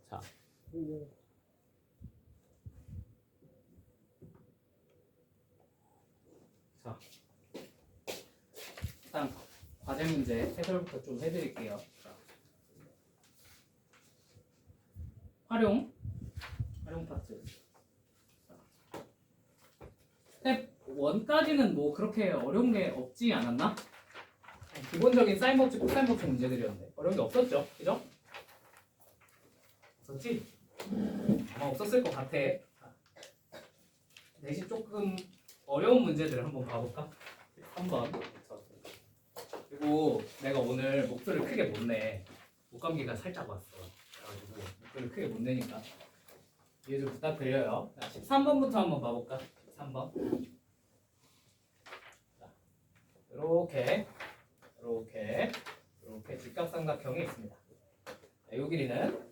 자, 자, 일단 과제 문제 해설부터 좀 해드릴게요. 자, 활용 파트. 자, 스텝 1까지는 뭐 그렇게 어려운 게 없지 않았나? 기본적인 사인 법칙, 코사인 법칙 문제들이었는데 어려운 게 없었죠, 그죠? 없었지? 아마 없었을 것 같아. 대신 조금 어려운 문제들을 한번 봐볼까? 3번. 그리고 내가 오늘 목소리를 크게 못 내. 목감기가 살짝 왔어. 그래가지고 목소리를 크게 못 내니까 이해 좀 부탁드려요. 13번부터 한번 봐볼까? 13번. 자, 이렇게 직각삼각형이 있습니다. 자, 요 길이는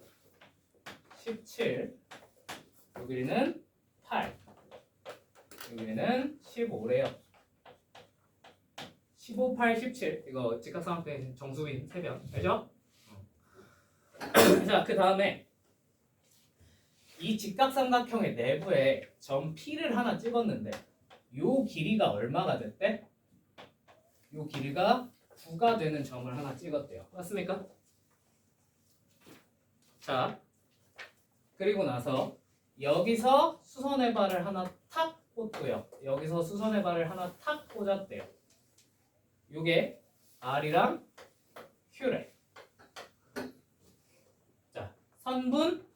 17, 요 길이는 8, 요 길이는 15래요. 15, 8, 17 이거 직각삼각형 정수인 세변 알죠? 자, 그 다음에 이 직각삼각형의 내부에 점 P를 하나 찍었는데 요 길이가 얼마가 됐대? 요 길이가 9가 되는 점을 하나 찍었대요. 맞습니까? 자, 그리고 나서 여기서 수선의 발을 하나 탁 꽂고요. 여기서 수선의 발을 하나 탁 꽂았대요. 요게 R이랑 Q래. 자, 선분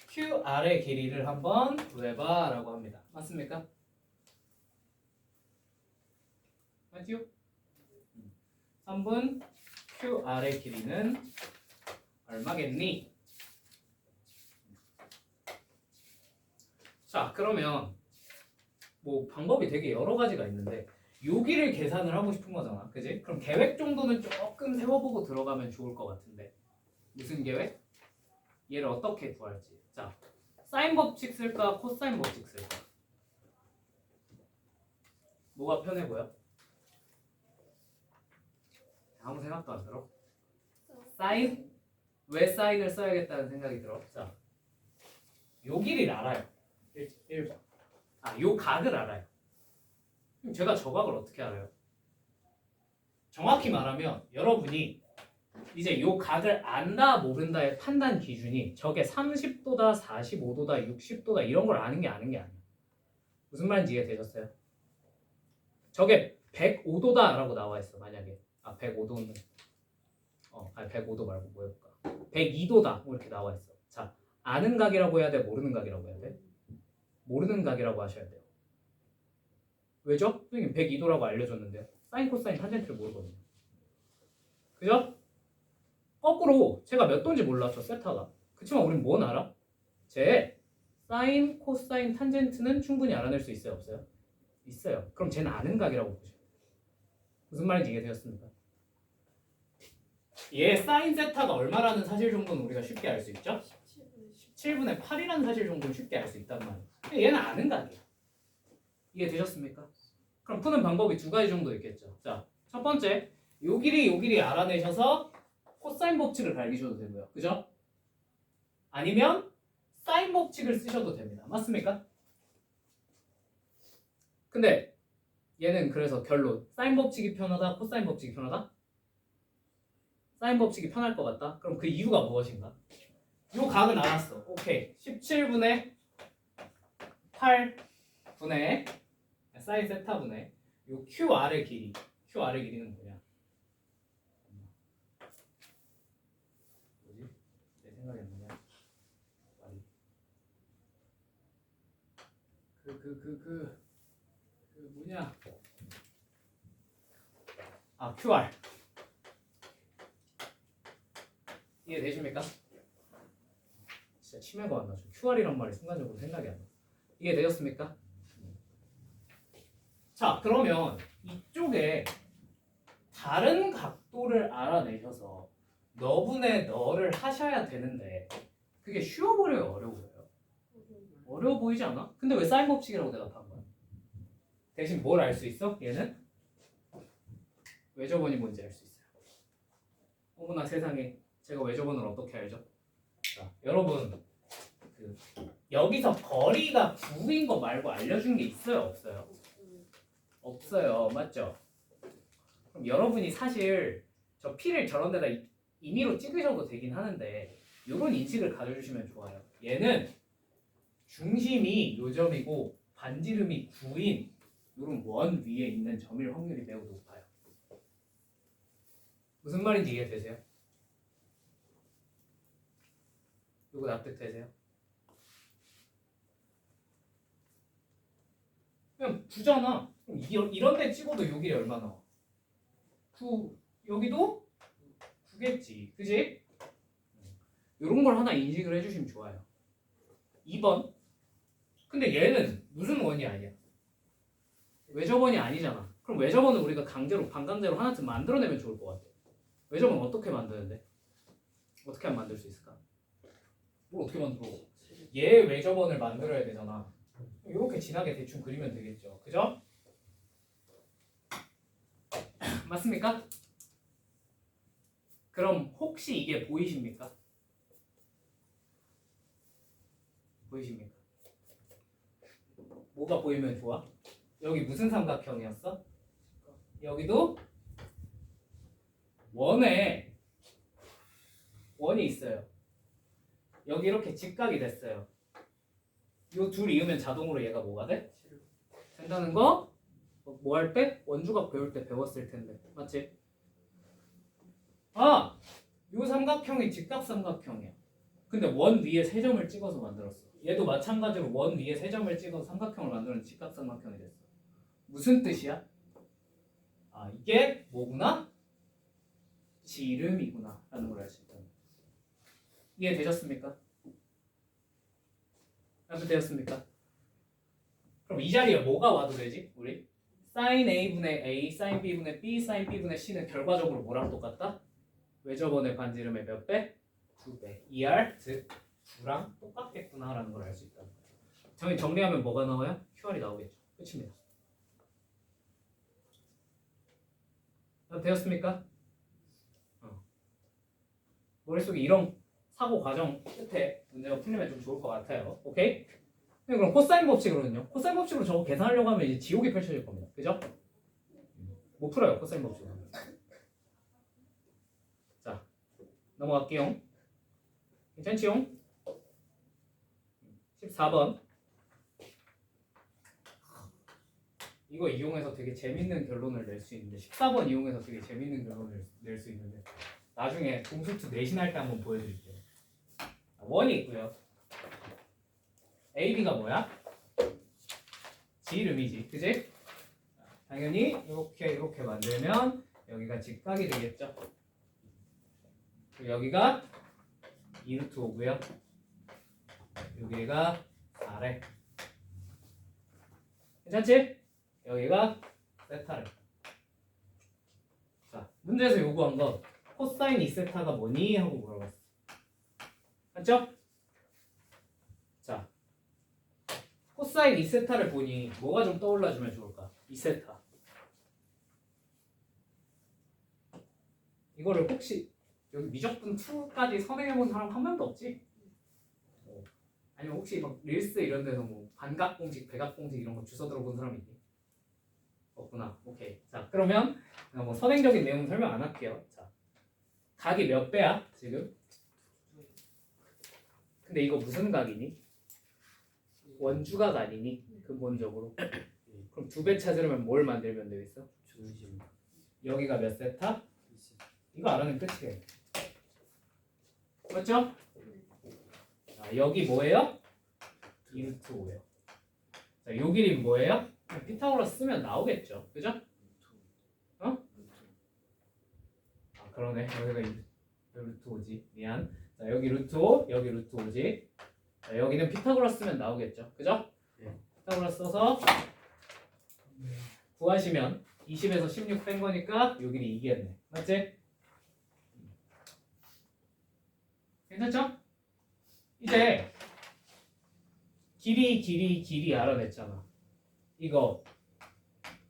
QR의 길이를 한번 구해봐 라고 합니다. 맞습니까? 맞죠? 선분 QR의 길이는 얼마겠니? 자, 그러면 뭐 방법이 되게 여러 가지가 있는데 여기를 계산을 하고 싶은 거잖아, 그지? 그럼 계획 정도는 조금 세워보고 들어가면 좋을 것 같은데 무슨 계획? 얘를 어떻게 구할지. 자, 사인 법칙 쓸까 코사인 법칙 쓸까? 뭐가 편해 보여? 아무 생각도 안 들어? 사인? 왜 사인을 써야겠다는 생각이 들어? 자, 요 길이를 알아요. 1번. 요 각을 알아요. 그럼 제가 저 각을 어떻게 알아요? 정확히 말하면 여러분이 이제 요 각을 안다 모른다의 판단 기준이 저게 30도다 45도다 60도다 이런 걸 아는 게 아니야. 무슨 말인지 이해되셨어요? 저게 105도다 라고 나와 있어. 만약에 105도는 105도 말고 뭐 해볼까? 102도다 뭐 이렇게 나와 있어. 자, 아는 각이라고 해야 돼? 모르는 각이라고 해야 돼? 모르는 각이라고 하셔야 돼요. 왜죠? 선생님 102도라고 알려줬는데요. 사인 코사인 탄젠트를 모르거든요. 그죠? 거꾸로 제가 몇 도인지 몰랐죠, 세타가. 그치만 우린 뭔 알아? 제 사인, 코사인, 탄젠트는 충분히 알아낼 수 있어요, 없어요? 있어요. 그럼 쟤는 아는 각이라고 보셔요. 무슨 말인지 이해되셨습니까? 얘 사인 세타가 얼마라는 사실 정도는 우리가 쉽게 알 수 있죠? 17분의 8이라는 사실 정도는 쉽게 알 수 있단 말이에요. 근데 얘는 아는 각이야. 이해되셨습니까? 그럼 푸는 방법이 두 가지 정도 있겠죠. 자, 첫 번째, 요 길이 알아내셔서 코사인 법칙을 밝히셔도 되고요. 그죠? 아니면 사인 법칙을 쓰셔도 됩니다. 맞습니까? 근데 얘는 그래서 결론 사인 법칙이 편하다, 코사인 법칙이 편하다? 사인 법칙이 편할 것 같다? 그럼 그 이유가 무엇인가? 요 각은 알았어. 오케이. 17분의 8분의 사인 세타분의 요 QR의 길이. QR의 길이는 뭐냐? 뭐지? 내 생각에 뭐냐? 뭐냐? QR. 이해되십니까? 진짜 치매가 안 나죠. QR이란 말이 순간적으로 생각이 안 나. 이해되셨습니까? 자, 그러면 이쪽에 다른 각도를 알아내셔서 너분의 너를 하셔야 되는데 그게 쉬워 보여요, 어려워 보여요? 어려워 보이지 않아? 근데 왜 사인 법칙이라고 대답한 거야? 대신 뭘 알 수 있어? 얘는 외접원이 뭔지 알 수 있어요. 어머나 세상에, 제가 외접원을 어떻게 알죠? 자, 여러분 그 여기서 거리가 9인 거 말고 알려준 게 있어요, 없어요? 없어요, 맞죠? 그럼 여러분이 사실 저 P를 저런 데다 임의로 찍으셔도 되긴 하는데 이런 인식을 가져주시면 좋아요. 얘는 중심이 요점이고 반지름이 9인 이런 원 위에 있는 점일 확률이 매우 높아요. 무슨 말인지 이해되세요? 이거 납득되세요? 그냥 9잖아. 그럼 이런 데 찍어도 여기 얼마 나와? 9. 여기도 9겠지. 그지? 이런 걸 하나 인식을 해주시면 좋아요. 2번. 근데 얘는 무슨 원이 아니야? 외접원이 아니잖아. 그럼 외접원은 우리가 강제로 반강제로 하나쯤 만들어내면 좋을 것 같아. 외접원 어떻게 만드는데? 어떻게 하면 만들 수 있을까? 뭘 어떻게 만들어? 얘 외접원을 만들어야 되잖아. 이렇게 진하게 대충 그리면 되겠죠. 그죠? 맞습니까? 그럼 혹시 이게 보이십니까? 보이십니까? 뭐가 보이면 좋아? 여기 무슨 삼각형이었어? 여기도 원이 있어요. 여기 이렇게 직각이 됐어요. 이 둘 이으면 자동으로 얘가 뭐가 돼? 된다는 거? 뭐 할 때? 원주각 배울 때 배웠을 텐데. 맞지? 아! 이 삼각형이 직각삼각형이야. 근데 원 위에 세 점을 찍어서 만들었어. 얘도 마찬가지로 원 위에 세 점을 찍어서 삼각형을 만드는 직각삼각형이 됐어. 무슨 뜻이야? 아, 이게 뭐구나? 지름이구나 라는 걸 알 수 있다. 이해되셨습니까? 되셨습니까? 그럼 이 자리에 뭐가 와도 되지? 우리? sin A분의 A, sin B분의 B, sin B분의 C는 결과적으로 뭐랑 똑같다? 외접원의 반지름의 몇 배? 2배. ER, 즉 2랑 똑같겠구나 라는 걸 알 수 있다. 저희 정리하면 뭐가 나와요? QR이 나오겠죠. 끝입니다. 되었습니까? 머릿속에 이런 사고 과정 끝에 문제가 풀리면 좀 좋을 것 같아요. 오케이? 그럼 코사인 법칙으로는요? 코사인 법칙으로 저거 계산하려고 하면 이제 지옥이 펼쳐질 겁니다. 그죠? 못 풀어요, 코사인 법칙으로. 자, 넘어갈게요. 괜찮지요? 14번. 이거 이용해서 되게 재밌는 결론을 낼 수 있는데 14번 이용해서 되게 재밌는 결론을 낼 수 있는데 나중에 공수투 내신할 때 한번 보여드릴게요. 원이 있고요. AB가 뭐야? 지름이지, 그지? 당연히 이렇게 만들면 여기가 직각이 되겠죠. 여기가 2루트 5고요. 여기가 4래. 괜찮지? 여기가 세타래. 자, 문제에서 요구한 거 코사인 2세타가 뭐니? 하고 물어봤어. 맞죠? 자, 코사인 2세타를 보니 뭐가 좀 떠올라주면 좋을까? 2세타. 이거를 혹시 여기 미적분 2까지 선행해본 사람 한 명도 없지? 아니면 혹시 막 릴스 이런 데서 뭐 반각공식, 백악공식 이런 거 주워 들어본 사람이 있니? 없구나. 오케이. 자, 그러면 뭐 선행적인 내용은 설명 안 할게요. 자, 각이 몇 배야 지금? 근데 이거 무슨 각이니? 원주각 아니니? 근본적으로. 그럼 2배 찾으려면 뭘 만들면 되겠어? 중심. 여기가 몇 세타? 이거 알아내면 끝이에요. 맞죠? 자, 여기 뭐예요? 2루트 5예요. 자, 요 길이 뭐예요? 피타고라스 쓰면 나오겠죠. 그죠? 어? 아, 그러네. 여기가 루트 5지. 미안. 자, 여기 루트 5, 여기 루트 5지. 자, 여기는 피타고라스 쓰면 나오겠죠. 그죠? 피타고라스 써서 구하시면 20에서 16 뺀 거니까 요 길이 이겠네. 맞지? 괜찮죠? 이제 길이 알아냈잖아. 이거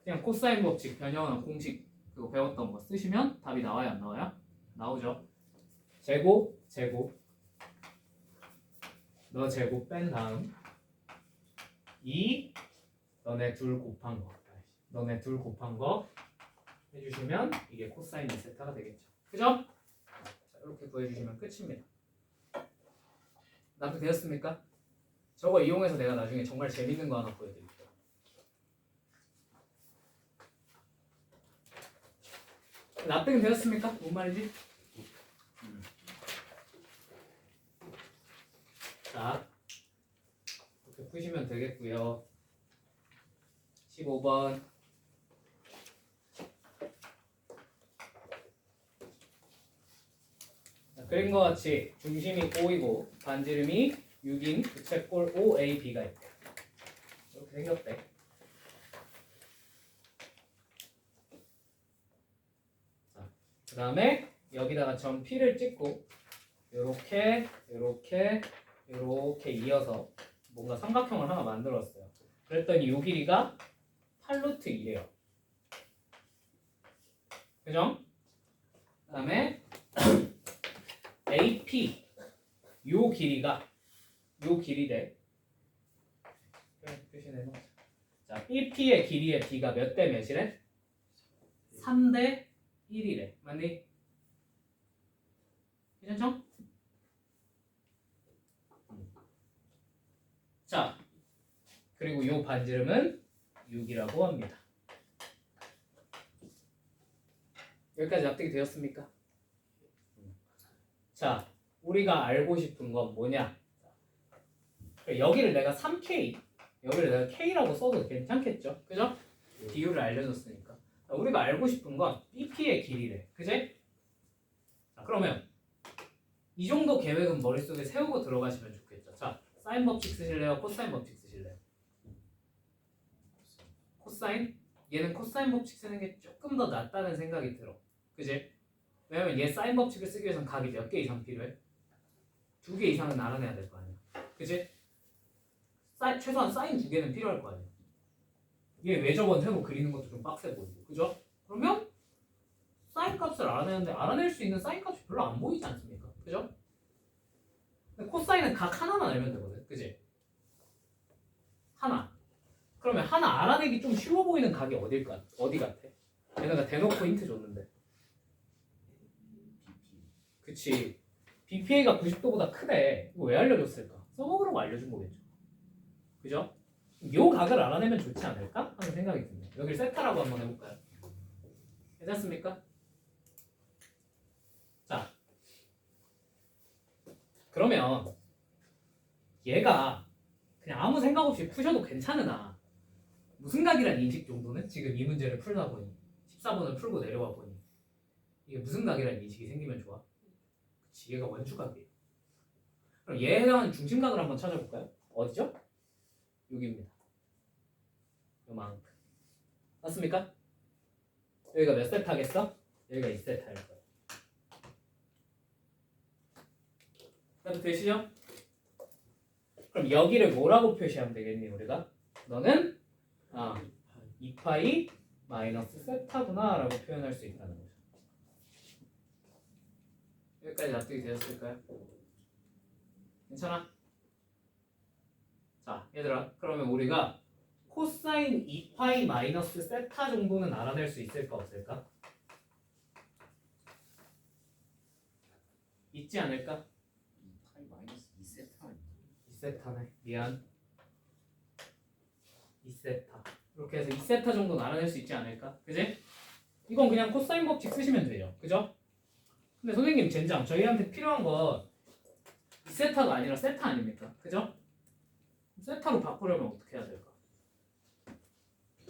그냥 코사인 법칙 변형한 공식 그거 배웠던 거 쓰시면 답이 나와요, 안 나와요? 나오죠. 제곱 너 제곱 뺀 다음 2 너네 둘 곱한 거 너네 둘 곱한 거 해주시면 이게 코사인 2세타가 되겠죠. 그죠? 자, 이렇게 구해주시면 끝입니다. 납득되었습니까? 저거 이용해서 내가 나중에 정말 재밌는 거 하나 보여드릴게요. 납득은 되었습니까? 뭔 말인지? 자, 이렇게 푸시면 되겠고요. 15번 그린 것 같이 중심이 O이고 반지름이 6인 부채꼴 OAB가 있대. 이렇게 생겼대. 자, 그 다음에 여기다가 점 P를 찍고 요렇게 요렇게 요렇게 이어서 뭔가 삼각형을 하나 만들었어요. 그랬더니 요 길이가 8루트 2래요. 그죠? 그 다음에 AP 요 길이가 요 길이래. 표시내서 자 BP의 길이의 B가 몇 대 몇이래? 3대 1이래. 맞니? 괜찮죠? 자 그리고 요 반지름은 6이라고 합니다. 여기까지 납득이 되었습니까? 자, 우리가 알고 싶은 건 뭐냐? 여기를 내가 3K, 여기를 내가 K라고 써도 괜찮겠죠? 그죠? 비율을 알려줬으니까. 자, 우리가 알고 싶은 건 BP의 길이래. 그지? 자, 그러면 이 정도 계획은 머릿속에 세우고 들어가시면 좋겠죠. 자, 사인 법칙 쓰실래요? 코사인 법칙 쓰실래요? 코사인? 얘는 코사인 법칙 쓰는 게 조금 더 낫다는 생각이 들어. 그지? 왜냐면 얘 사인 법칙을 쓰기 위해서는 각이 몇 개 이상 필요해? 2개 이상은 알아내야 될 거 아니야. 그치? 최소한 사인 2개는 필요할 거 아니야. 얘 외접원 세고 그리는 것도 좀 빡세 보이고. 그죠? 그러면 사인 값을 알아내는데 알아낼 수 있는 사인 값이 별로 안 보이지 않습니까? 그죠? 근데 코사인은 각 하나만 알면 되거든. 그치? 하나. 그러면 하나 알아내기 좀 쉬워 보이는 각이 어디 같아? 얘네가 대놓고 힌트 줬는데. 그치. BPA가 90도보다 크대. 이거 왜 알려줬을까? 써먹으라고 알려준 거겠죠. 그죠? 요 각을 알아내면 좋지 않을까? 하는 생각이 듭니다. 여기를 세타라고 한번 해볼까요? 괜찮습니까? 자, 그러면 얘가 그냥 아무 생각 없이 푸셔도 괜찮으나 무슨 각이란 인식 정도는 지금 이 문제를 풀다 보니 14번을 풀고 내려와 보니 이게 무슨 각이란 인식이 생기면 좋아? 그치, 얘가 원주각이에요. 그럼 얘에 해당하는 중심각을 한번 찾아볼까요? 어디죠? 여기입니다. 요만큼. 맞습니까? 여기가 몇 세타겠어? 여기가 2세타일 거예요. 그럼 되시죠? 그럼 여기를 뭐라고 표시하면 되겠니 우리가? 너는 2파이 마이너스 세타구나 라고 표현할 수 있다는 거죠. 여기까지 납득이 되었을까요? 괜찮아? 자 얘들아 그러면 우리가 코사인 2파이 마이너스 세타 정도는 알아낼 수 있을까 없을까? 있지 않을까? 2파이 마이너스 2세타 2세타네 미안 2세타 이렇게 해서 2세타 정도는 알아낼 수 있지 않을까? 그지? 이건 그냥 코사인 법칙 쓰시면 되죠. 그죠? 근데 선생님 젠장 저희한테 필요한 건 2세타가 아니라 세타 아닙니까? 그죠? 세타로 바꾸려면 어떻게 해야 될까?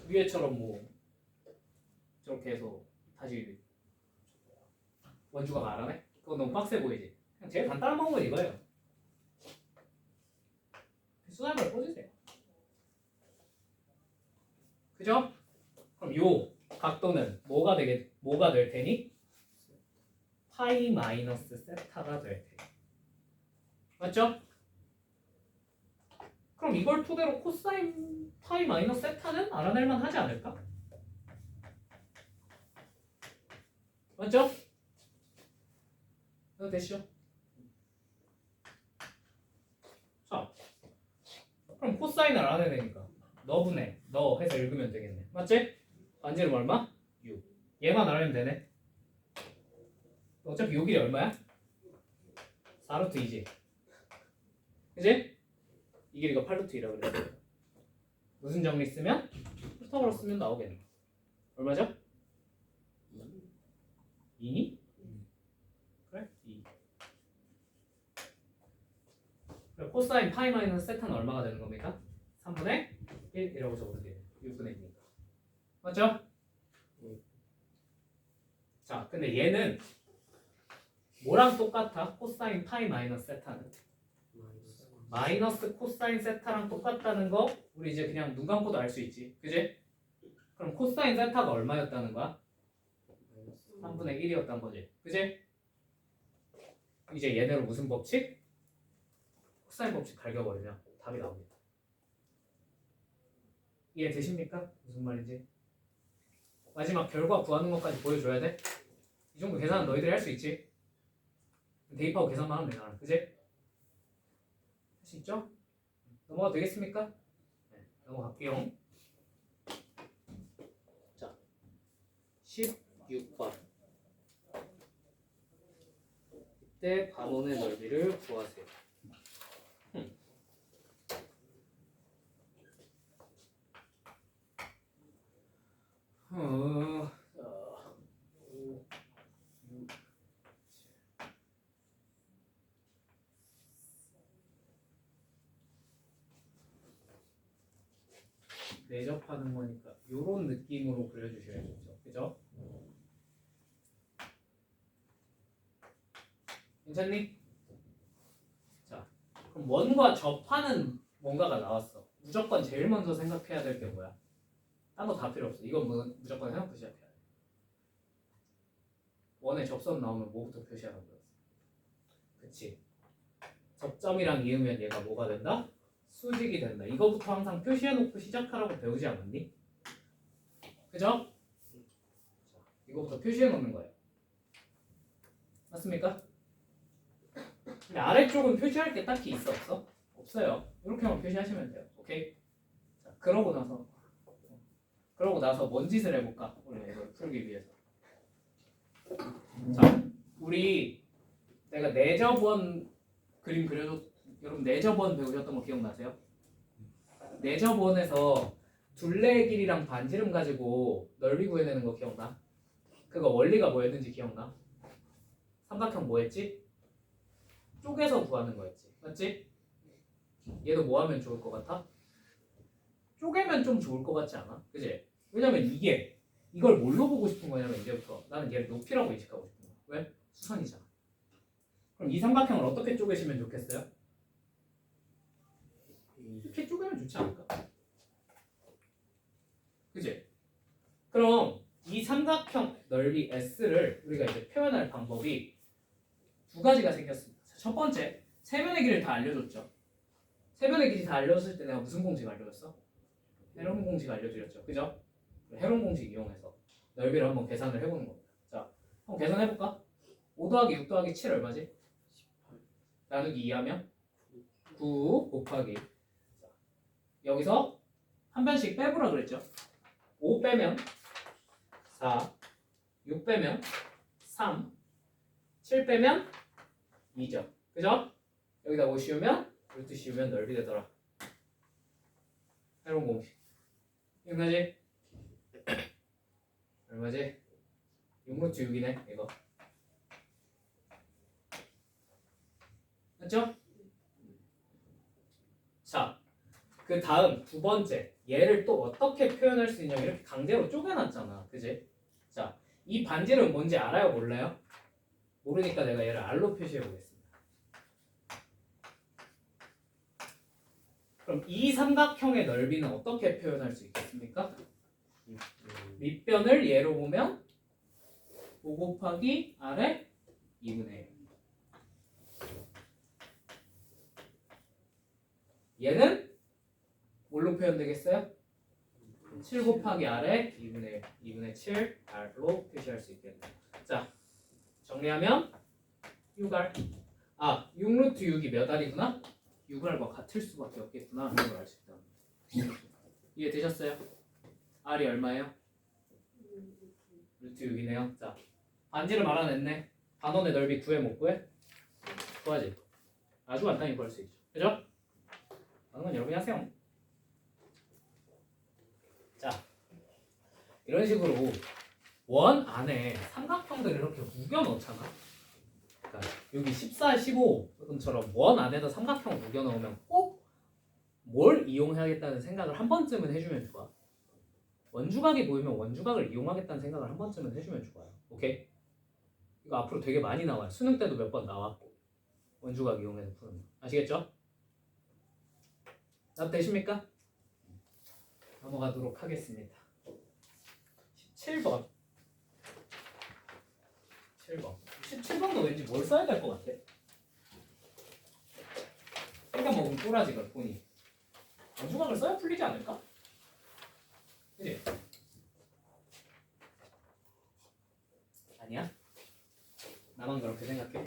위에처럼 뭐 저렇게 해서 다시 원주각 알아내? 그거 너무 빡세 보이지? 그냥 제일 간단한 방법은 이거예요. 수학을 꽂으세요. 그죠? 그럼 요 각도는 뭐가 될 테니? 파이 마이너스 세타가 될 테니. 맞죠? 그럼 이걸 토대로 코사인 파이 마이너스 세타는 알아낼만 하지 않을까? 맞죠? 이거 되시죠? 자, 코사인을 알아내야 되니까 너분의 너 해서 읽으면 되겠네. 맞지? 반지름 얼마? 6. 얘만 알아내면 되네. 어차피 요 길이 얼마야? 4루트 2지. 그지? 이 길이가 8루트 2라고 그랬어. 무슨 정리 쓰면? 피타고라스 쓰면 나오겠네. 얼마죠? 2니? 그래? 2. 그래, 코사인 파이 마이너스 세타는 얼마가 되는 겁니까? 3분의 1이라고 적어도 돼요. 6분의 2니까. 맞죠? 자, 근데 얘는 뭐랑 똑같아? 코사인 파이 마이너스 세타는 마이너스 코사인 세타랑 똑같다는 거 우리 이제 그냥 눈 감고도 알 수 있지. 그지? 그럼 코사인 세타가 얼마였다는 거야? 3분의 1이었단 거지. 그지? 이제 얘네로 무슨 법칙? 코사인 법칙 갈겨버리면 답이 나옵니다. 이해 되십니까? 무슨 말인지? 마지막 결과 구하는 것까지 보여줘야 돼? 이 정도 계산은 너희들이 할 수 있지? 대입하고 계산만 하면 되잖아. 그지? 할 수 있죠? 넘어가도 되겠습니까? 네, 넘어갈게요. 자, 16번. 이때 반원의 넓이를 구하세요. 어, 5, 6, 내접하는 거니까 요런 느낌으로 그려주셔야죠. 그죠? 괜찮니? 자, 그럼 원과 접하는 뭔가가 나왔어. 무조건 제일 먼저 생각해야 될 게 뭐야? 딴 거 다 필요 없어. 이건 무조건 해놓고 시작해야 돼. 원에 접선 나오면 뭐부터 표시하라고 그랬어? 그치? 접점이랑 이으면 얘가 뭐가 된다? 수직이 된다. 이거부터 항상 표시해놓고 시작하라고 배우지 않았니? 그죠? 자, 이거부터 표시해놓는 거예요. 맞습니까? 근데 아래쪽은 표시할 게 딱히 있어 없어? 없어요. 이렇게만 표시하시면 돼요. 오케이? 자, 그러고 나서 뭔 짓을 해볼까? 우리 이걸 풀기 위해서. 자, 우리 내가 내접원 그림 그려줬. 여러분 내접원 배우셨던 거 기억나세요? 내접원에서 둘레의 길이랑 반지름 가지고 넓이 구해내는 거 기억나? 그거 원리가 뭐였는지 기억나? 삼각형 뭐였지? 쪼개서 구하는 거였지. 맞지? 얘도 뭐 하면 좋을 것 같아? 쪼개면 좀 좋을 것 같지 않아? 그지? 왜냐면 이걸 뭘로 보고 싶은 거냐면 이제부터 나는 얘를 높이라고 인식하고 싶은 거야. 왜? 수선이잖아. 그럼 이 삼각형을 어떻게 쪼개시면 좋겠어요? 이렇게 쪼개면 좋지 않을까? 그지? 그럼 이 삼각형 넓이 S를 우리가 이제 표현할 방법이 두 가지가 생겼습니다. 첫 번째, 세변의 길을 다 알려줬죠. 세변의 길이 다 알려줬을 때 내가 무슨 공식 알려줬어? 헤론 공식 알려드렸죠. 그죠? 헤론 공식 이용해서 넓이를 한번 계산을 해보는 겁니다. 자, 한번 계산해볼까? 5 더하기 6 더하기 7 얼마지? 18 나누기 2 하면 9 곱하기 자, 여기서 한 변씩 빼보라 그랬죠. 5 빼면 4 6 빼면 3 7 빼면 2죠. 그죠? 여기다 5 씌우면 루트 씌우면 넓이 되더라. 새로운 공식 기억나지? 얼마지? 6루트 6이네 이거. 맞죠? 자, 그 다음 두 번째 얘를 또 어떻게 표현할 수 있냐면 이렇게 강제로 쪼개놨잖아. 그지? 자, 이 반지름 뭔지 알아요? 몰라요? 모르니까 내가 얘를 R로 표시해 보겠습니다. 그럼 이 삼각형의 넓이는 어떻게 표현할 수 있겠습니까? 밑변을 얘로 보면 5 곱하기 R에 2분의 1. 얘는 뭘로 표현되겠어요? 7 곱하기 R에 2분의 1, 2분의 7 R로 표시할 수 있겠네요. 자, 정리하면 6R. 6루트 6이 몇 R이구나? 6R과 같을 수밖에 없겠구나 하는 걸 알 수 있다. 이해되셨어요? R이 얼마예요? 루트 6이네요. 자, 반지름 알아냈네. 반원의 넓이 구해 못 구해? 구하지. 아주 간단히 구할 수 있죠. 그죠? 다른 건 여러분이 하세요. 자, 이런 식으로 원 안에 삼각형들을 이렇게 우겨 넣잖아. 그러니까 여기 14, 15처럼 원 안에다 삼각형 우겨 넣으면 꼭 뭘 이용하겠다는 생각을 한 번쯤은 해주면 좋아. 원주각이 보이면 원주각을 이용하겠다는 생각을 한 번쯤은 해주면 좋아요. 오케이? 이거 앞으로 되게 많이 나와요. 수능 때도 몇 번 나왔고 원주각 이용해서 푸는 거. 아시겠죠? 답되십니까? 넘어가도록 하겠습니다. 17번 17번도 왠지 뭘 써야 될 것 같아? 그러니까 먹은 꼬라지가 보니 원주각을 써야 풀리지 않을까? 그치? 아니야? 나만 그렇게 생각해?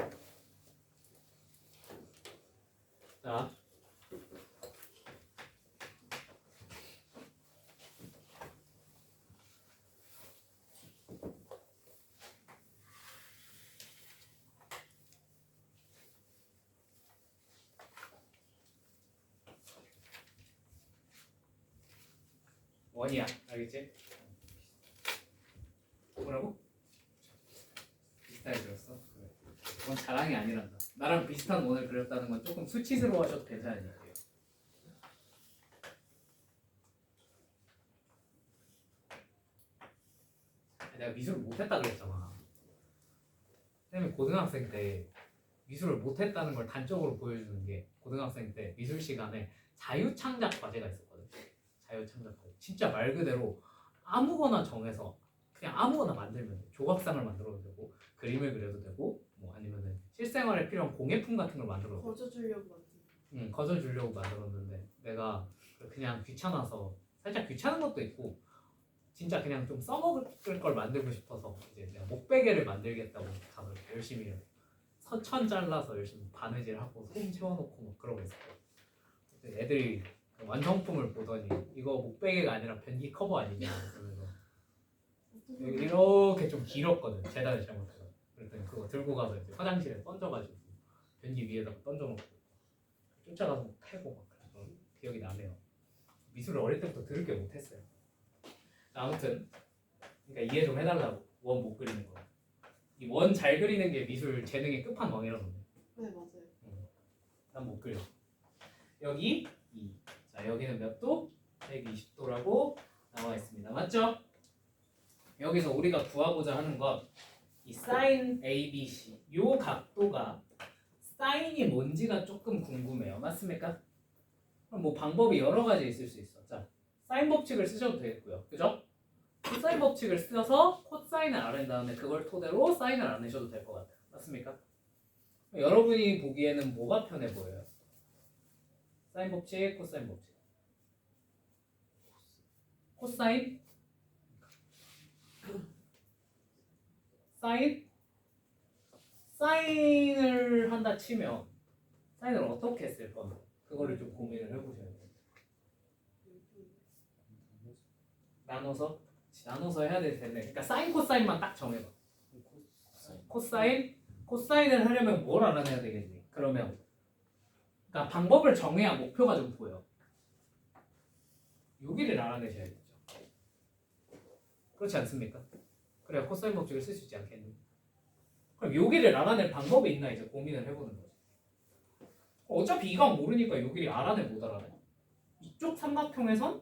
자, 원이야, 알겠지? 뭐라고? 비슷하게 그렸어? 그래. 그건 자랑이 아니란다. 나랑 비슷한 원을 그렸다는 건 조금 수치스러워하셔도 괜찮은 얘기예요. 내가 미술을 못했다 그랬잖아. 선생님이 고등학생 때 미술을 못했다는 걸 단적으로 보여주는 게 고등학생 때 미술 시간에 자유창작 과제가 있었거든. 자유창작 과제. 진짜 말 그대로 아무거나 정해서 그냥 아무거나 만들면 돼. 조각상을 만들어도 되고 그림을 그려도 되고 뭐 아니면은 실생활에 필요한 공예품 같은 걸 만들어도 되고. 거저 주려고 만든. 거저 주려고 만들었는데 내가 그냥 귀찮아서 살짝 귀찮은 것도 있고 진짜 그냥 좀 써먹을 걸 만들고 싶어서 이제 내가 목베개를 만들겠다고 다들 열심히 서천 잘라서 열심히 바느질하고 솜 채워놓고 막 그러고 있었거든. 애들이 완성품을 보더니 이거 목베개가 아니라 변기 커버 아니냐 그러면서 이렇게 좀 길었거든. 재단을 잘못해서. 그랬더니 그거 들고 가서 이제 화장실에 던져가지고 변기 위에다가 던져놓고 쫓아가서 막 패고 막 그래서 기억이 나네요. 미술을 어릴 때부터 더럽게 못했어요. 아무튼 그러니까 이해 좀 해달라고. 원 못 그리는 거. 이 원 잘 그리는 게 미술 재능의 끝판왕이라던데. 네 맞아요. 난 못 그려. 여기 2. 자 여기는 몇 도? 120도라고 나와 있습니다. 맞죠? 여기서 우리가 구하고자 하는 건 이 사인 ABC 요 각도가 사인이 뭔지가 조금 궁금해요. 맞습니까? 그럼 뭐 방법이 여러 가지 있을 수 있어. 자, 사인 법칙을 쓰셔도 되겠고요. 그죠? 코사인 법칙을 써서 코사인을 알은 다음에 그걸 토대로 사인을 안 내셔도 될 것 같아요. 맞습니까? 여러분이 보기에는 뭐가 편해 보여요? 사인 법칙, 코사인 법칙. 코사인? 사인? 사인을 한다 치면 사인을 어떻게 쓸 건가? 그거를 좀 고민을 해보셔야 돼요. 나눠서 해야 될 텐데. 그러니까 사인, 코사인만 딱 정해봐. 코사인? 코사인을 하려면 뭘 알아내야 되겠니? 그러면 그러니까 방법을 정해야 목표가 좀 보여. 여기를 알아내셔야겠죠. 그렇지 않습니까? 그래야 코사인 법칙을 쓸 수 있지 않겠니? 그럼 여기를 알아낼 방법이 있나 이제 고민을 해보는 거죠. 어차피 이각 모르니까 여기를 알아내 못 알아내. 이쪽 삼각형에선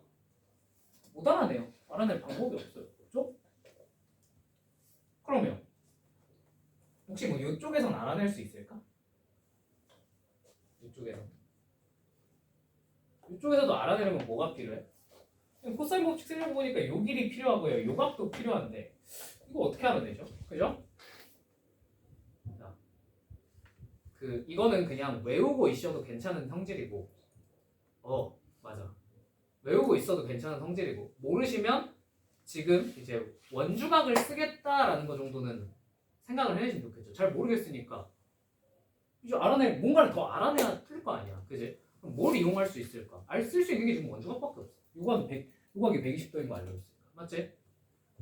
못 알아내요. 알아낼 방법이 없어요. 그렇죠? 그러면 혹시 뭐 이쪽에선 알아낼 수 있을까? 이쪽에서도 알아내려면 뭐가 필요해? 코사인 법칙 쓰려고 보니까 요 길이 필요하고요. 요 각도 필요한데 이거 어떻게 알아내죠? 그죠? 자, 이거는 그냥 외우고 있어도 괜찮은 성질이고 맞아. 외우고 있어도 괜찮은 성질이고 모르시면 지금 이제 원주각을 쓰겠다라는 거 정도는 생각을 해내시면 좋겠죠. 잘 모르겠으니까 이제 뭔가를 더 알아내야 풀릴 거 아니야. 그지? 뭘 이용할 수 있을까? 쓸 수 있는 게 지금 원주각밖에 없어. 요각이 120도인 거 알고 있으니까. 맞지?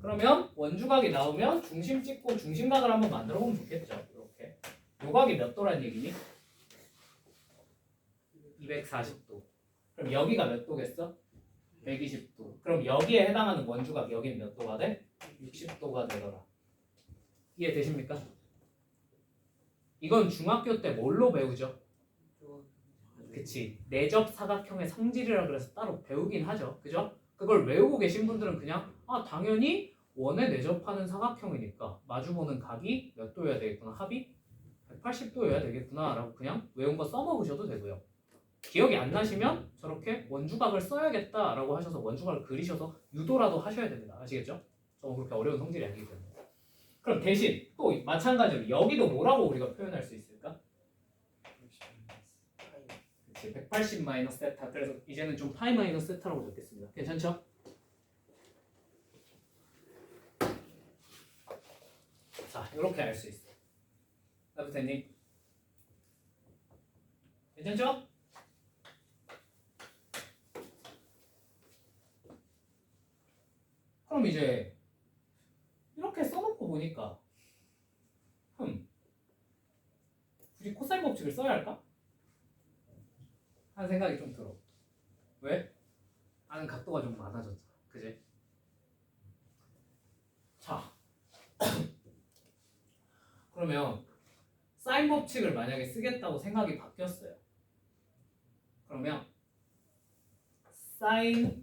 그러면 원주각이 나오면 중심 찍고 중심각을 한번 만들어 보면 좋겠죠. 이렇게. 요각이 몇 도란 얘기니? 240도. 그럼 여기가 몇 도겠어? 120도. 그럼 여기에 해당하는 원주각 여기는 몇 도가 돼? 60도가 되더라. 이해되십니까? 이건 중학교 때 뭘로 배우죠? 그치. 내접 사각형의 성질이라 그래서 따로 배우긴 하죠. 그죠? 그걸 외우고 계신 분들은 그냥 당연히 원에 내접하는 사각형이니까 마주보는 각이 몇 도여야 되겠구나. 합이 180도여야 되겠구나 라고 그냥 외운 거 써먹으셔도 되고요. 기억이 안 나시면 저렇게 원주각을 써야겠다 라고 하셔서 원주각을 그리셔서 유도라도 하셔야 됩니다. 아시겠죠? 저거 그렇게 어려운 성질이 아니기 때문에. 그럼 대신 또 마찬가지로 여기도 뭐라고 우리가 표현할 수 있을까? 그치, 180 마이너스 세타. 그래서 이제는 좀 파이 마이너스 세타라고 적겠습니다. 괜찮죠? 자, 이렇게 알 수 있어. 나부터님 괜찮죠? 그럼 이제 이렇게 써놓고 보니까 굳이 코사인 법칙을 써야 할까? 하는 생각이 좀 들어. 왜? 아는 각도가 좀 많아졌잖아. 그지? 자 그러면 사인 법칙을 만약에 쓰겠다고 생각이 바뀌었어요. 그러면 사인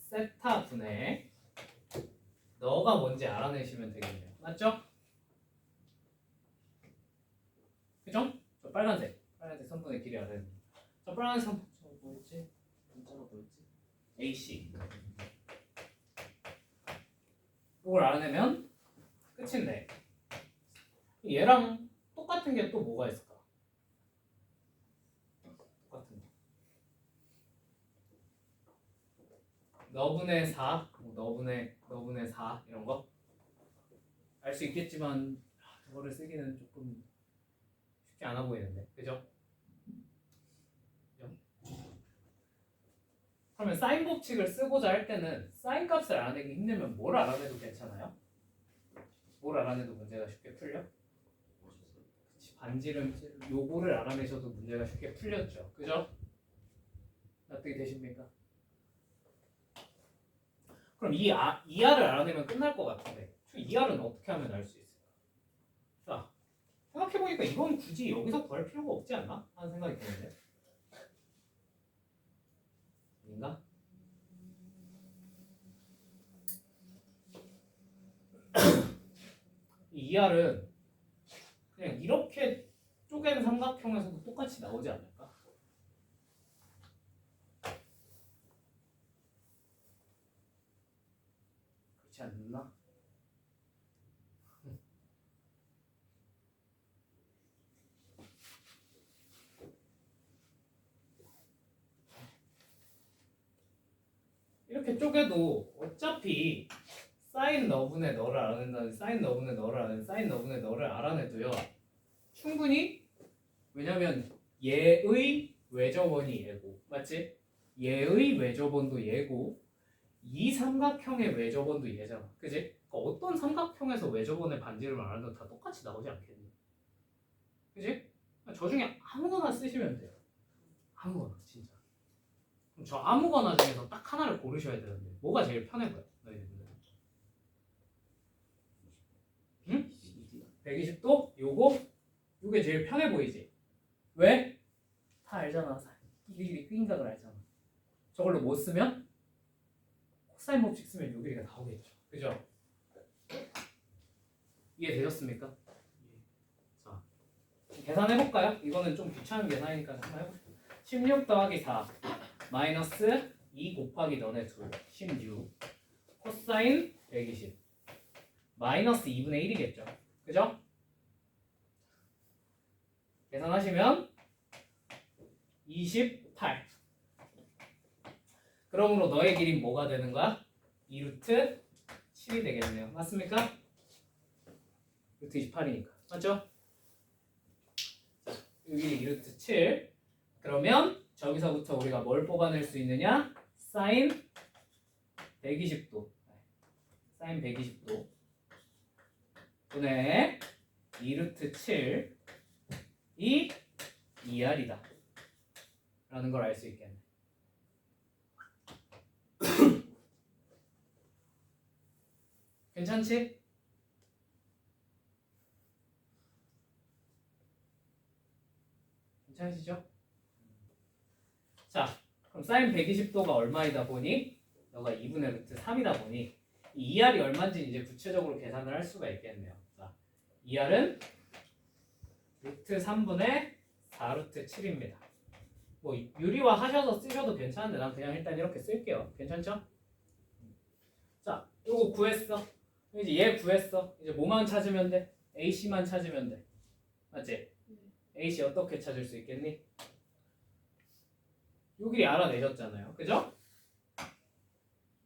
세타 분의 너가 뭔지 알아내시면 되겠네요. 맞죠? 그죠? 저 빨간색 선분의 길이 알아야 됩니다. 저 빨간색 선분 저 뭐였지? 문자가 뭐였지? AC 이걸 알아내면 끝인데 얘랑 똑같은 게 또 뭐가 있을까? 똑같은 거 너분의 4 너분의 4 이런 거 알 수 있겠지만 그거를 쓰기는 조금 쉽지 않아 보이는데 그죠? 그러면 사인 법칙을 쓰고자 할 때는 사인 값을 알아내기 힘들면 뭘 알아내도 괜찮아요? 뭘 알아내도 문제가 쉽게 풀려? 반지름 요거를 알아내셔도 문제가 쉽게 풀렸죠. 그죠? 납득이 되십니까? 그럼 이 R을 알아내면 끝날 것 같은데 이 R은 어떻게 하면 알 수 있을까? 자, 생각해보니까 이건 굳이 여기서 구할 필요가 없지 않나? 하는 생각이 드는데 아닌가? 이 R은 그냥 이렇게 쪼갠 삼각형에서도 똑같이 나오지 않을까? 그렇지 않나? 이렇게 쪼개도 어차피 사인 너분의 너를 알아낸다는 사인 너분의 너를 알아낸 사인 너분의 너를 알아내도요 충분히 왜냐면 얘의 외접원이 얘고 맞지? 얘의 외접원도 얘고 이 삼각형의 외접원도 얘잖아 그지? 그러니까 어떤 삼각형에서 외접원의 반지름을 알아내도 다 똑같이 나오지 않겠니? 그지? 저 중에 아무거나 쓰시면 돼요 아무거나 진짜 그럼 저 아무거나 중에서 딱 하나를 고르셔야 되는데 뭐가 제일 편해 보여? 너희들은? 응? 120도? 요게 제일 편해 보이지? 왜? 다 알잖아. 이 길이 Q인각을 알잖아. 저걸로 못 쓰면 코사인 법칙 쓰면 요 길이가 나오겠죠. 그죠? 이해되셨습니까? 자, 계산해볼까요? 이거는 좀 귀찮은 계산이니까 한번 해볼게요. 16 더하기 4 마이너스 2 곱하기 너네 둘 16 코사인 120 마이너스 2분의 1이겠죠. 그죠? 계산하시면 28 그러므로 너의 길이는 뭐가 되는 거야? 2루트 7이 되겠네요. 맞습니까? 루트 28이니까 맞죠? 여기 2루트 7 그러면 저기서부터 우리가 뭘 뽑아낼 수 있느냐? 사인 120도. 사인 120도 분의 2루트 7이 2R이다 라는 걸 알 수 있겠네. 괜찮지? 괜찮으시죠? 자, 그럼 사인 120도가 얼마이다 보니 너가 2분의 루트 3이다 보니 이 2R이 얼마인지 이제 구체적으로 계산을 할 수가 있겠네요. 자, 2R은 루트 3분의 4루트 7입니다. 뭐 유리화 하셔서 쓰셔도 괜찮은데 난 그냥 일단 이렇게 쓸게요. 괜찮죠? 자, 이거 구했어. 이제 얘 구했어. 이제 뭐만 찾으면 돼? AC만 찾으면 돼. 맞지? AC 어떻게 찾을 수 있겠니? 여기 알아내셨잖아요. 그죠?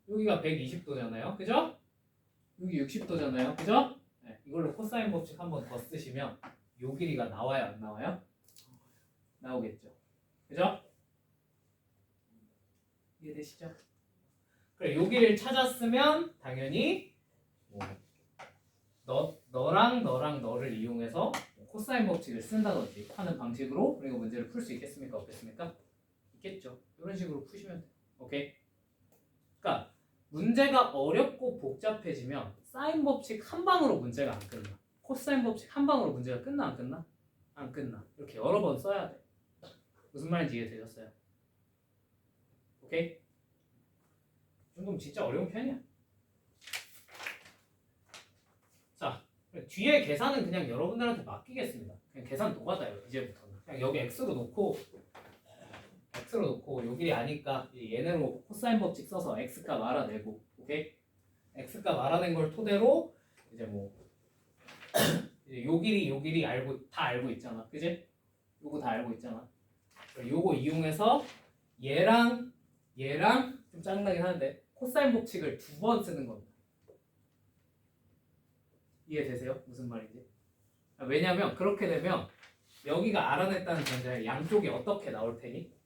여기가 120도잖아요. 그죠? 여기 60도잖아요. 그죠? 네, 이걸로 코사인 법칙 한 번 더 쓰시면 요 길이가 나와요? 안 나와요? 나오겠죠. 그죠? 이해되시죠? 그래, 요 길을 찾았으면 당연히 너랑 너를 이용해서 코사인 법칙을 쓴다든지 하는 방식으로 우리가 문제를 풀 수 있겠습니까? 없겠습니까? 있겠죠. 이런 식으로 푸시면 돼요. 오케이? 그러니까 문제가 어렵고 복잡해지면 사인 법칙 한 방으로 문제가 안 끝나. 코사인 법칙 한 방으로 문제가 끝나 안 끝나? 안 끝나. 이렇게 여러 번 써야 돼. 무슨 말인지 이해되셨어요? 오케이? 이 정도면 진짜 어려운 편이야. 자, 뒤에 계산은 그냥 여러분들한테 맡기겠습니다. 그냥 계산 노가다요. 이제부터는. 그냥 여기 x로 놓고 요 길이 아니까 얘네로 코사인 법칙 써서 x값 알아내고, 오케이? x값 알아낸 걸 토대로 이제 뭐 이제 요 길이 다 알고 있잖아, 그지? 요거 다 알고 있잖아. 요거 이용해서 얘랑 좀 짜증나긴 하는데 코사인 법칙을 2번 쓰는 겁니다. 이해되세요? 무슨 말인지? 왜냐면 그렇게 되면 여기가 알아냈다는 전제에 양쪽이 어떻게 나올 테니?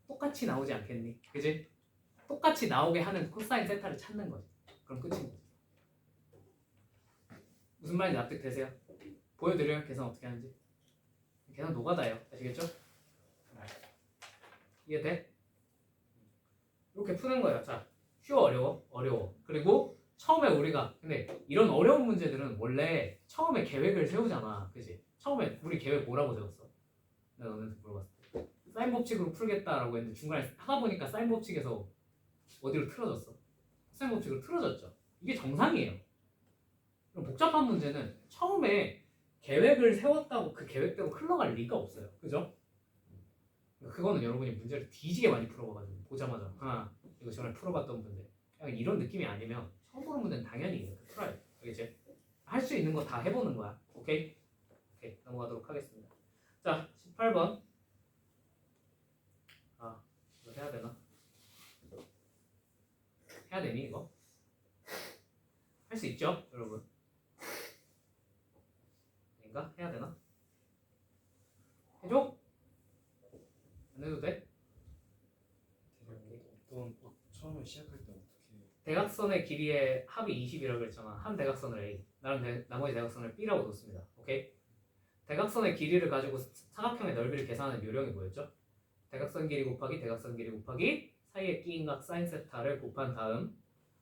똑같이 나오지 않겠니? 그지? 똑같이 나오게 하는 코사인 세타를 찾는 거지. 그럼 끝인 거지. 무슨 말인지 납득되세요? 보여드려요? 계산 어떻게 하는지. 계산 노가다예요. 아시겠죠? 이해돼? 이렇게 푸는 거예요. 자, 쉬워 어려워? 어려워. 그리고 처음에 우리가 근데 이런 어려운 문제들은 원래 처음에 계획을 세우잖아. 그지? 처음에 우리 계획 뭐라고 세웠어? 내가 너네한테 물어봤을 때 사인 법칙으로 풀겠다라고 했는데 중간에 하다 보니까 사인 법칙에서 어디로 틀어졌어? 사인 법칙으로 틀어졌죠. 이게 정상이에요. 그럼 복잡한 문제는 처음에 계획을 세웠다고 그 계획대로 흘러갈 리가 없어요. 그죠? 그거는 여러분이 문제를 뒤지게 많이 풀어봐가지고 보자마자 이거 전에 풀어봤던 분들 그냥 이런 느낌이 아니면 처음 보는 문제는 당연히 이렇게 풀어야 돼. 알겠지? 할 수 있는 거 다 해보는 거야. 오케이? 오케이, 넘어가도록 하겠습니다. 자, 18번. 이거 해야 되나? 해야 되니 이거? 할 수 있죠, 여러분? 아닌가? 해야 되나? 해줘? 안 해도 돼? 처음에 시작할 때 어떻게 대각선의 길이의 합이 20이라고 했잖아. 한 대각선을 A, 나머지 대각선을 B라고 뒀습니다. 오케이? 대각선의 길이를 가지고 사각형의 넓이를 계산하는 요령이 뭐였죠? 대각선 길이 곱하기 대각선 길이 곱하기 사이에 끼인 각 사인 세타를 곱한 다음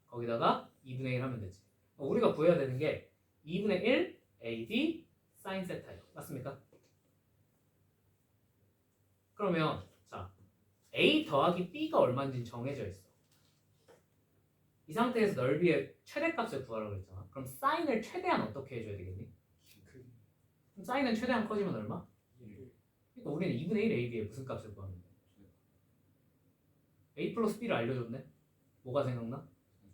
거기다가 2분의 1 하면 되지. 우리가 구해야 되는 게 2분의 1 AD 사인 세타예요. 맞습니까? 그러면 자, A 더하기 B가 얼마인지 정해져 있어. 이 상태에서 넓이의 최대값을 구하라고 했잖아. 그럼 사인을 최대한 어떻게 해줘야 되겠니? 그럼 사인은 최대한 커지면 얼마? 1. 그러니까 우리는 2분의 1 AB에 무슨 값을 구하면 돼? A 플러스 B를 알려줬네? 뭐가 생각나?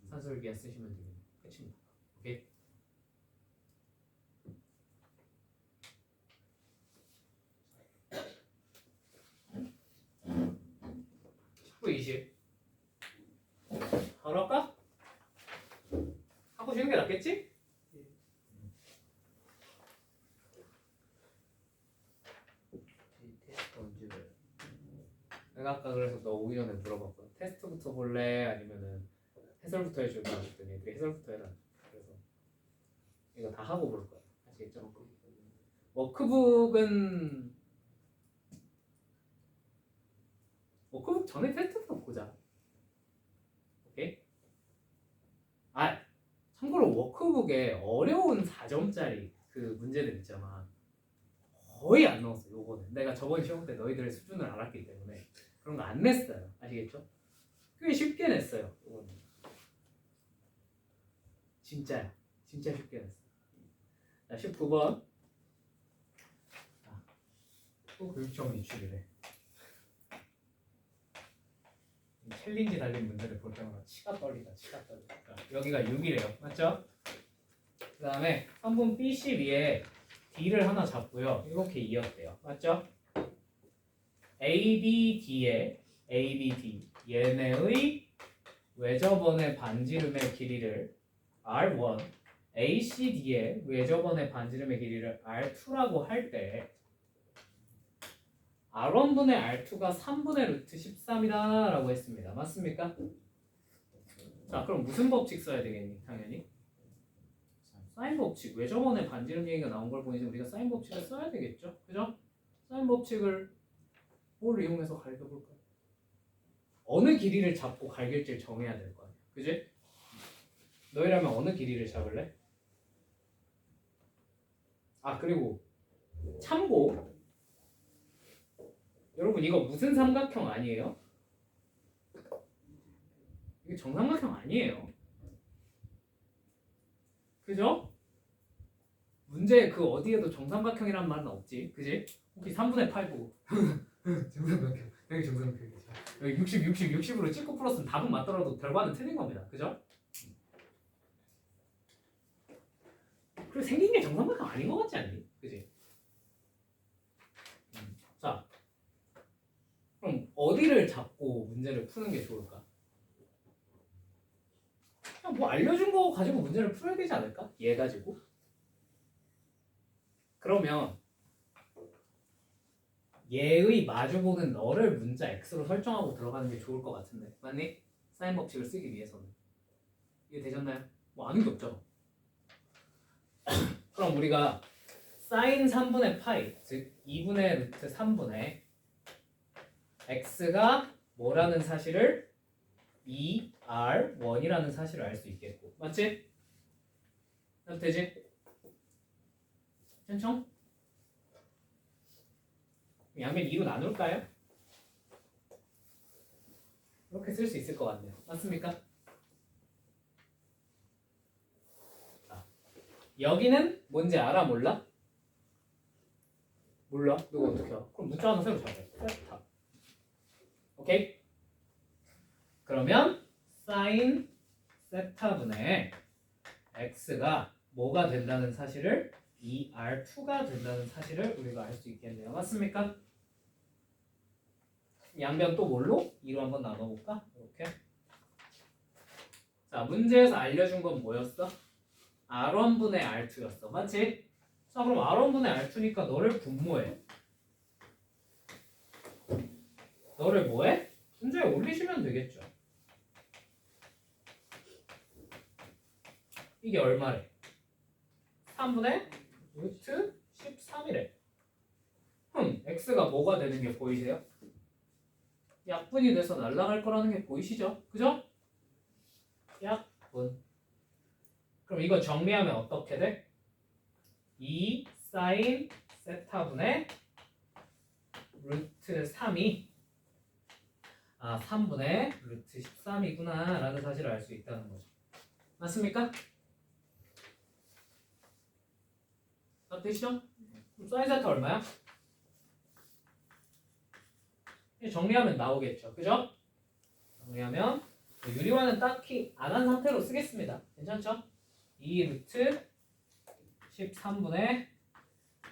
산술기하 쓰시면 되겠네. 끝입니다. 오케이? 후 20 바로 할까? 하고 쉬는 게 낫겠지? 테스트 언제 봐? 내가 아까 그래서 너 오기 전에 물어봤거든. 테스트부터 볼래? 아니면은 해설부터 해줄까? 그랬더니 애들이 해설부터 해라. 그래서 이거 다 하고 볼 거야. 아시겠죠? 워크북은 워크북 전에 테스트부터 보자. 오케이? 아, 참고로 워크북에 어려운 4점짜리 그 문제들 있잖아. 거의 안 넣었어. 요거는 내가 저번 시험 때 너희들의 수준을 알았기 때문에 그런 거 안 냈어요. 아시겠죠? 꽤 쉽게 냈어요. 요거는 진짜야. 진짜 쉽게 냈어. 자, 19번. 또 교육청 이출이래. 챌린지 달린 문제를 볼 때마다 치가 떨리다. 치가 떨리다. 여기가 6이래요. 맞죠? 그 다음에 3분 B12에 D를 하나 잡고요. 이렇게 이었대요. 맞죠? ABD에 ABD 얘네의 외접원의 반지름의 길이를 R1, ACD의 외접원의 반지름의 길이를 R2라고 할 때 R1분의 R2가 3분의 루트 13이다 라고 했습니다. 맞습니까? 자, 그럼 무슨 법칙 써야 되겠니? 당연히 사인 법칙. 외접원의 반지름 얘기가 나온 걸 보니 우리가 사인 법칙을 써야 되겠죠? 그죠? 사인 법칙을 뭘 이용해서 갈겨볼까요? 어느 길이를 잡고 갈길지를 정해야 될 거 아니야. 그지? 너희라면 어느 길이를 잡을래? 아, 그리고 참고 여러분 이거 무슨 삼각형 아니에요? 이게 정삼각형 아니에요. 그죠? 문제 그 어디에도 정삼각형이란 말은 없지. 그지? 혹시 3분의 8 보고 정삼각형. 여기 정삼각형이죠. 여기 60, 60, 60으로 찍고 풀었으면 답은 맞더라도 결과는 틀린 겁니다. 그죠? 그리고 생긴 게 정삼각형 아닌 것 같지 않니? 그지? 자, 그럼 어디를 잡고 문제를 푸는 게 좋을까? 그냥 뭐 알려준 거 가지고 문제를 풀어야 되지 않을까? 얘 가지고. 그러면 얘의 마주보는 너를 문자 x로 설정하고 들어가는 게 좋을 것 같은데 맞니? 사인 법칙을 쓰기 위해서는 이해 되셨나요? 뭐 아는 게 없죠. 그럼 우리가 사인 3분의 파이 즉 2분의 루트 3분의 x가 뭐라는 사실을 2r1이라는 사실을 알 수 있겠고 맞지? 되지? 괜찮죠? 양면 2로 나눌까요? 이렇게 쓸 수 있을 것 같네요. 맞습니까? 자, 여기는 뭔지 알아 몰라? 몰라? 누가 어떻게 알아? 그럼 문자 하나 새로 잡아요. 세타. 오케이? 그러면 사인 세타분의 x가 뭐가 된다는 사실을 2r2가 된다는 사실을 우리가 알 수 있겠네요. 맞습니까? 양변 또 뭘로? 2로 한번 나눠볼까? 이렇게. 자, 문제에서 알려준 건 뭐였어? R1분의 R2였어. 맞지? 자, 그럼 R1분의 R2니까 너를 분모해. 너를 뭐해? 문제에 올리시면 되겠죠. 이게 얼마래? 3분의 루트 13이래. x가 뭐가 되는 게 보이세요? 약분이 돼서 날아갈 거라는 게 보이시죠? 그죠? 약분. 그럼 이거 정리하면 어떻게 돼? 2 사인 세타분의 루트 3이 3분의 루트 13이구나 라는 사실을 알 수 있다는 거죠. 맞습니까? 되시죠? 그럼 사인 세타 얼마야? 정리하면 나오겠죠. 그죠? 정리하면 유리화는 딱히 안 한 상태로 쓰겠습니다. 괜찮죠? 2 루트 13분의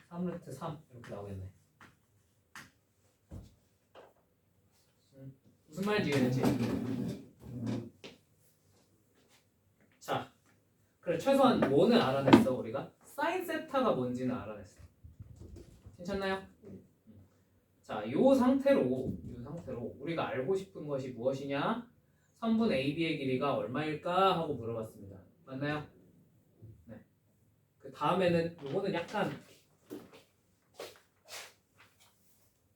3 루트 3 이렇게 나오겠네. 무슨 말인지 이해되지? 자, 그래 최소한 뭐는 알아냈어 우리가? 사인 세타가 뭔지는 알아냈어. 괜찮나요? 자, 요 상태로 우리가 알고 싶은 것이 무엇이냐? 선분 AB의 길이가 얼마일까 하고 물어봤습니다. 맞나요? 네. 그 다음에는 요거는 약간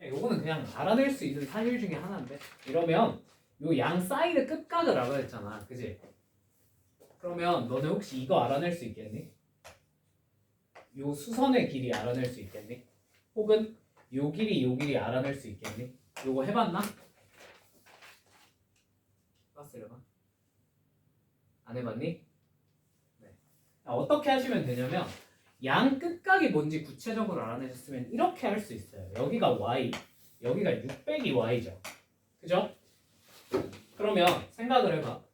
요거는 그냥 알아낼 수 있는 사실 중에 하나인데 이러면 요 양 사이드 끝각을 알아야 했잖아, 그지? 그러면 너네 혹시 이거 알아낼 수 있겠니? 요 수선의 길이 알아낼 수 있겠니? 혹은 요 길이 알아낼 수 있겠니? 요거 해봤나? 해봤으려나? 안 해봤니? 네. 어떻게 하시면 되냐면 양 끝각이 뭔지 구체적으로 알아내셨으면 이렇게 할 수 있어요. 여기가 y, 여기가 600이 y죠. 그죠? 그러면 생각을 해봐.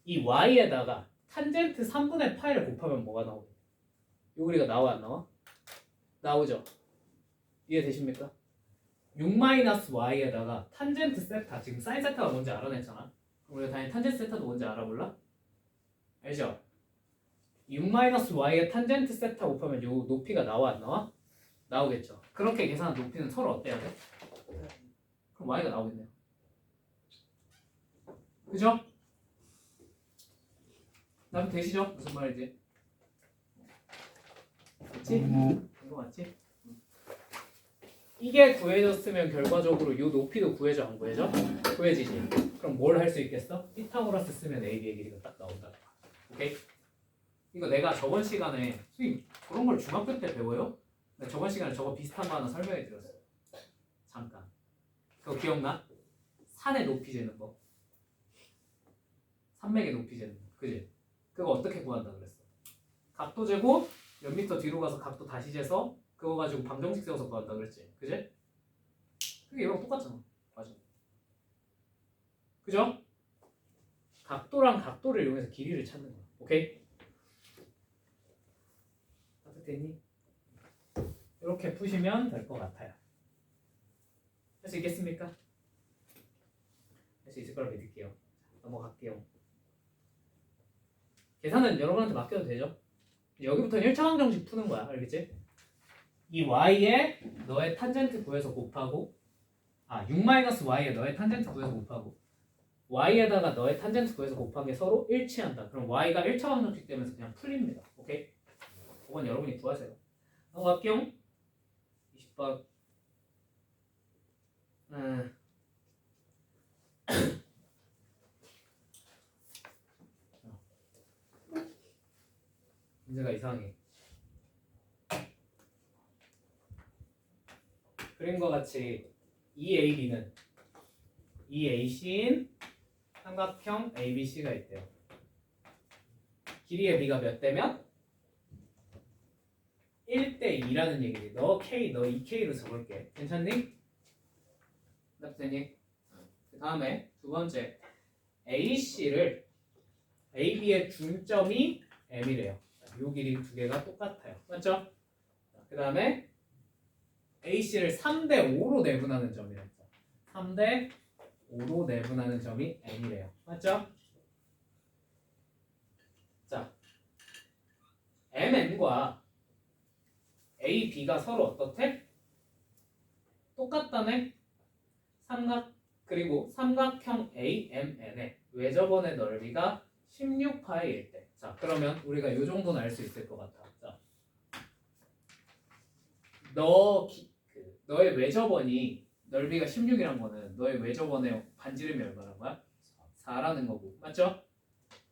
이 y에다가 탄젠트 3분의 파이를 곱하면 뭐가 나오겠어? 요 그리가 나와 안 나와? 나오죠. 이해되십니까? 6-y에다가 탄젠트 세타, 지금 사인 세타가 뭔지 알아냈잖아. 그럼 우리가 당연히 탄젠트 세타도 뭔지 알아볼라? 알죠? 6-y의 탄젠트 세타 곱하면 요 높이가 나와 안 나와? 나오겠죠. 그렇게 계산한 높이는 서로 어때야 돼? 그럼 y가 나오겠네요. 그죠? 나도 되시죠? 무슨 말인지. 맞지? 이거 맞지? 이게 구해졌으면 결과적으로 요 높이도 구해져 안 구해져? 구해지지. 그럼 뭘 할 수 있겠어? 피타고라스 쓰면 AB의 길이가 딱 나온다. 오케이? 이거 내가 저번 시간에 선생님 그런 걸 중학교 때 배워요? 내가 저번 시간에 저거 비슷한 거 하나 설명해 드렸어요. 잠깐. 그거 기억나? 산의 높이 재는 거. 산맥의 높이 재는 거. 그지? 그거 어떻게 구한다 그랬어? 각도 재고 몇 미터 뒤로 가서 각도 다시 재서 그거 가지고 방정식 세워서 구한다 그랬지. 그지? 그게 얘랑 똑같잖아. 맞아. 그죠? 각도랑 각도를 이용해서 길이를 찾는 거야. 오케이? 됐니? 이렇게 푸시면 될 것 같아요. 할 수 있겠습니까? 할 수 있을 거라 믿을게요. 넘어갈게요. 계산은 여러분한테 맡겨도 되죠? 여기부터는 1차 방정식 푸는 거야. 알겠지? 이 y에 너의 탄젠트 구해서 곱하고 6-y에 너의 탄젠트 구해서 곱하고 y에다가 너의 탄젠트 구해서 곱한 게 서로 일치한다. 그럼 y가 1차 방정식 되면서 그냥 풀립니다. 오케이? 그건 여러분이 구하세요. 넘어갈게요. 20번. 문제가 이상해. 그림과 같이 EAB는 EAC인 삼각형 ABC가 있대요. 길이의 B가 몇 대면? 1대 2라는 얘기지. 너 K, 너 2K로 적을게. 괜찮니? 됐니? 그 다음에 두 번째 AC를 AB의 중점이 M이래요. 요 길이 두 개가 똑같아요. 맞죠? 그 다음에 AC를 3대 5로 내분하는 점이랬죠. 3대 5로 내분하는 점이 M이래요. 맞죠? 자, MN과 AB가 서로 어떻대? 똑같다네? 그리고 삼각형 AMN의 외접원의 넓이가 16파이일 때. 자, 그러면 우리가 이 정도는 알 수 있을 것 같아. 자, 너의 외접원이 넓이가 16이란 거는 너의 외접원의 반지름이 얼마란 거야? 4라는 거고. 맞죠?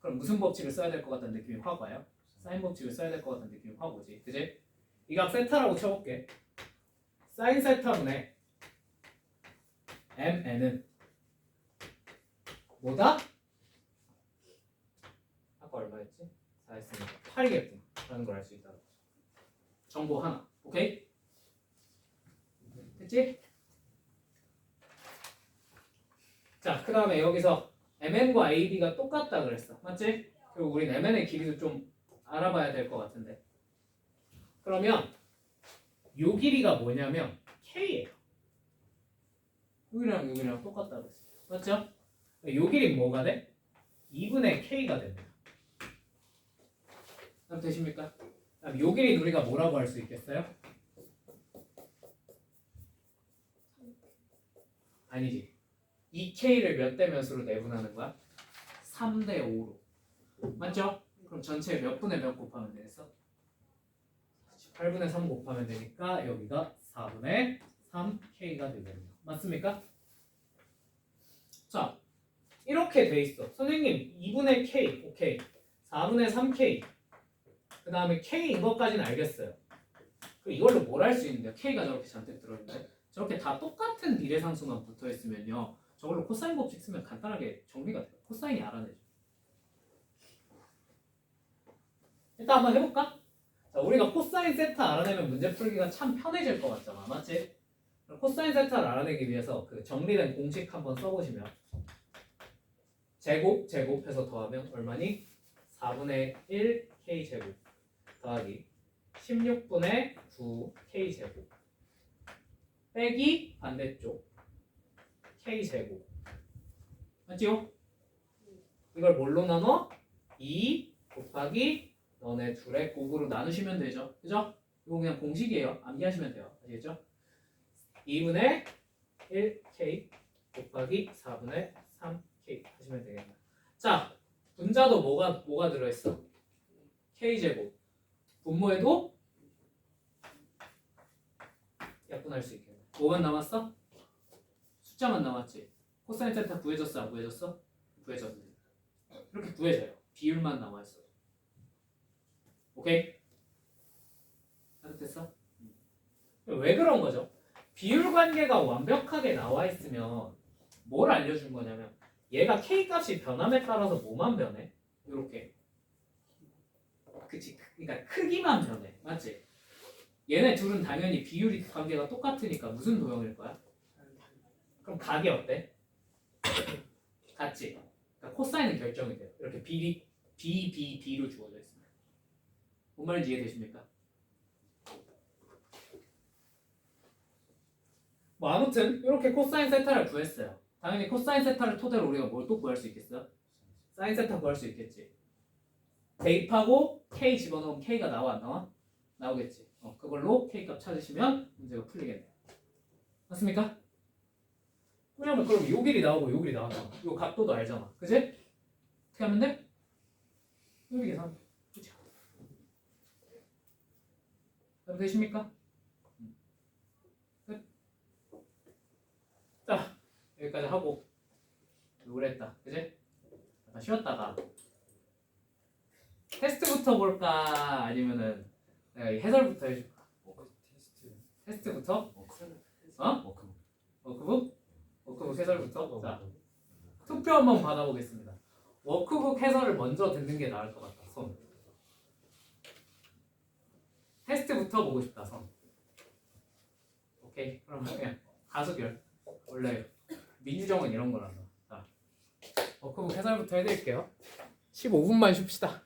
그럼 무슨 법칙을 써야 될 것 같다는 느낌이 확 와요? 사인 법칙을 써야 될 것 같다는 느낌이 확 오지. 그지? 이 각 세타라고 쳐볼게. 사인 세타분의 MN은 뭐다? 아까 얼마였지? 4했으니까 8이겠구나라는 걸 알 수 있다. 정보 하나. 오케이? 됐지? 자, 그 다음에 여기서 MN과 AB가 똑같다 그랬어. 맞지? 그리고 우린 MN의 길이도 좀 알아봐야 될 것 같은데. 그러면 요 길이가 뭐냐면 K예요. 여기랑 똑같다 그랬어. 맞죠? 요 길이 뭐가 돼? 2분의 K가 됩니다. 그럼 되십니까? 그럼 요 길이는 우리가 뭐라고 할 수 있겠어요? 아니지. 이 K를 몇 대 몇으로 내분하는 거야? 3대 5로. 맞죠? 그럼 전체 몇 분의 몇 곱하면 되겠어? 8분의 3 곱하면 되니까 여기가 4분의 3K가 되겠네요. 맞습니까? 자, 이렇게 돼 있어. 선생님 2분의 K, 오케이. 4분의 3K. 그 다음에 K인 것까지는 알겠어요. 그럼 이걸로 뭘 할 수 있는데요? K가 저렇게 잔뜩 들어있는데 저렇게 다 똑같은 비례상수만 붙어있으면요. 저걸로 코사인 법칙 쓰면 간단하게 정리가 돼요. 코사인이 알아내죠. 일단 한번 해볼까? 자, 우리가 코사인 세타 알아내면 문제 풀기가 참 편해질 것 같잖아. 맞지? 코사인 세타를 알아내기 위해서 그 정리된 공식 한번 써보시면 제곱해서 더하면 얼마니? 4분의 1 K제곱 더하기 16분의 9 K제곱 빼기 반대쪽 K제곱 맞지요? 이걸 뭘로 나눠? 2 곱하기 너네 둘의 곱으로 나누시면 되죠. 그죠? 이거 그냥 공식이에요. 암기하시면 돼요. 아시겠죠? 2분의 1K 곱하기 4분의 3K 하시면 되겠다. 자, 분자도 뭐가 들어있어? K제곱. 분모에도 약분할 수 있겠네. 뭐만 남았어? 숫자만 남았지. 코사인 세타 구해졌어? 안 구해졌어? 구해졌네. 이렇게 구해져요. 비율만 남아있어. 오케이? 따뜻했어? 왜 그런 거죠? 비율 관계가 완벽하게 나와 있으면 뭘 알려준 거냐면 얘가 K 값이 변함에 따라서 뭐만 변해? 이렇게. 그치? 그러니까 크기만 변해. 맞지? 얘네 둘은 당연히 비율이 관계가 똑같으니까 무슨 도형일 거야? 그럼 각이 어때? 같지? 그러니까 코사인은 결정이 돼요. 이렇게 B로 주어져 있습니다. 뭔 말인지 이해되십니까? 뭐 아무튼 이렇게 코사인 세타를 구했어요. 당연히 코사인 세타를 토대로 우리가 뭘 또 구할 수 있겠어? 사인 세타 구할 수 있겠지. 대입하고 K 집어넣으면 K가 나와 안 나와? 나오겠지. 그걸로 K 값 찾으시면 문제가 풀리겠네요. 맞습니까? 왜냐면 그럼 요 길이 나오고 요 길이 나왔잖아. 요 각도도 알잖아. 그지? 어떻게 하면 돼? 여기 계산. 그치? 그럼 되십니까? 끝. 자, 여기까지 하고 오래 했다. 그지? 잠깐 쉬었다가 테스트부터 볼까? 아니면은 내가 이 해설부터 해줄까? 테스트부터? 워크북? 워크북 해설부터? 자, 투표 한번 받아보겠습니다. 워크북 해설을 먼저 듣는 게 나을 것 같다. 손. 테스트부터 보고 싶다. 손. 오케이. 그럼 그냥 다수결. 원래 민주정은 이런 거란다. 자, 워크북 해설부터 해드릴게요. 15분만 쉽시다.